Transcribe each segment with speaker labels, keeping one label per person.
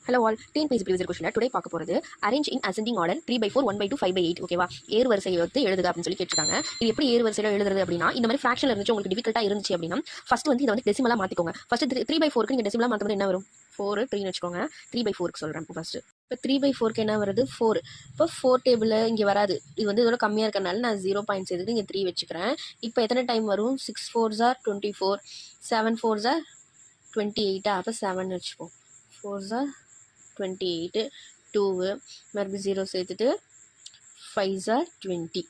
Speaker 1: Hello all, TNPSC previous question today பார்க்க போறது arrange in ascending order 3/4 1/2 5/8 ஓகேவா ஏறு வரிசையை வந்து எழுதுக அப்படினு சொல்லி கேட்டிருக்காங்க. இது எப்படி ஏறு வரிசையில எழுதுறது அப்படினா இந்த மாதிரி ஃபிராக்ஷன்ல இருந்துச்சு உங்களுக்கு டிஃபிகல்ட்டா இருந்துச்சு அப்படினா ஃபர்ஸ்ட் வந்து இத வந்து டெசிமலா மாத்திக்கோங்க. ஃபர்ஸ்ட் 3/4 க்கு நீங்க டெசிமலா மாத்தும்போது என்ன வரும்? 4 3 னு வெச்சுக்கோங்க. 3/4 க்கு சொல்றேன் ஃபர்ஸ்ட். இப்போ 3/4 க்கு என்ன வருது? 4. இப்போ 4 டேபிள்ல இங்க வராது. இது வந்து இதோட கம்மியா இருக்கறனால நான் 0 பாயிண்ட் சேர்த்துட்டு இங்க 3 வெச்சுக்கிறேன். இப்போ எத்தனை டைம் வரும்? 6 4s are 24, 7 4s are 28. அப்ப 7 னு வெச்சுப்போம். 4s are 28, 2 மறுபடியும் 0 சேர்த்துட்டு 5s are 20.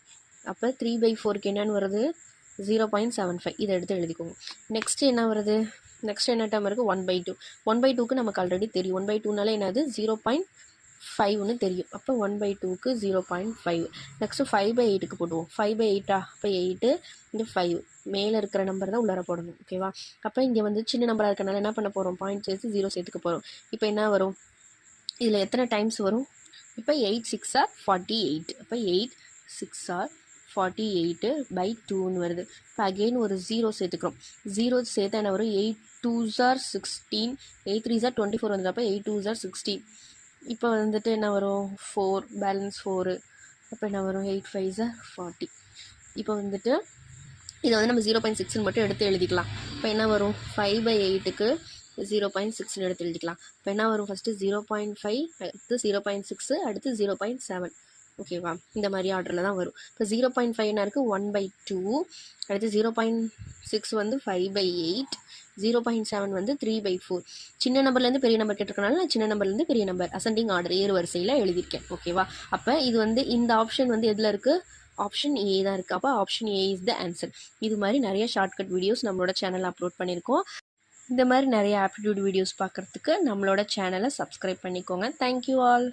Speaker 1: அப்போ 3/4 க்கு என்னன்னு வருது? 0.75. இதை எடுத்து எழுதிக்கோங்க. நெக்ஸ்ட் என்ன வருது? நெக்ஸ்ட் என்ன டைம் இருக்குது? 1/2. 1/2க்கு நமக்கு ஆல்ரெடி தெரியும். 1/2னால என்னது? 0.5ன்னு தெரியும். அப்போ 1/2க்கு 0.5. நெக்ஸ்ட்டு 5/8க்கு போடுவோம். 5/8 அப்போ 8, இங்கே 5. மேலே இருக்கிற நம்பர் தான் உள்ளார போடணும். ஓகேவா? அப்போ இங்கே வந்து சின்ன நம்பராக இருக்கனால என்ன பண்ண போகிறோம்? பாயிண்ட் சேர்த்து 0 சேர்த்துக்க போகிறோம். இப்போ என்ன வரும்? இதில் எத்தனை டைம்ஸ் வரும்? இப்போ 8 6 are 48. அப்போ 8 6 are 48/2ன்னு வருது. இப்போ அகெயின் ஒரு 0 சேர்த்துக்கிறோம். 0 சேர்த்தா என்ன வரும்? 8 2s are 16, 8 3s are 24 வந்துடும். அப்போ 8 2s are 16. இப்போ வந்துட்டு என்ன வரும்? 4 பேலன்ஸ் 4. அப்போ என்ன வரும்? 8 5s are 40. இப்போ வந்துட்டு இதை வந்து நம்ம 0.6ன்னு மட்டும் எடுத்து எழுதிக்கலாம். இப்போ என்ன வரும்? 5/8க்கு 0.6ன்னு எடுத்து எழுதிக்கலாம். இப்போ என்ன வரும்? ஃபஸ்ட்டு 0.5, அடுத்து 0.6, அடுத்து 0.7. ஓகேவா? இந்த மாதிரி ஆர்டரில் தான் வரும். இப்போ 0.5 என்ன இருக்குது? 1/2. அடுத்து 0.6 வந்து 5/8, 0.7 வந்து 3/4. சின்ன நம்பர்லேருந்து பெரிய நம்பர் கேட்டிருக்கனால நான் சின்ன நம்பர்லேருந்து பெரிய நம்பர் அசெண்டிங் ஆர்டர் ஏறு வரிசையில் எழுதியிருக்கேன். ஓகேவா? அப்போ இது வந்து இந்த ஆப்ஷன் வந்து எதில் இருக்குது? ஆப்ஷன் ஏ தான் இருக்குது. அப்போ option A is the answer. இது மாதிரி நிறைய ஷார்ட்கட் வீடியோஸ் நம்மளோட சேனலில் அப்லோட் பண்ணியிருக்கோம். இந்த மாதிரி நிறைய ஆப்டிடியூட் வீடியோஸ் பார்க்குறதுக்கு நம்மளோட சேனலை சப்ஸ்கிரைப் பண்ணிக்கோங்க. Thank you all.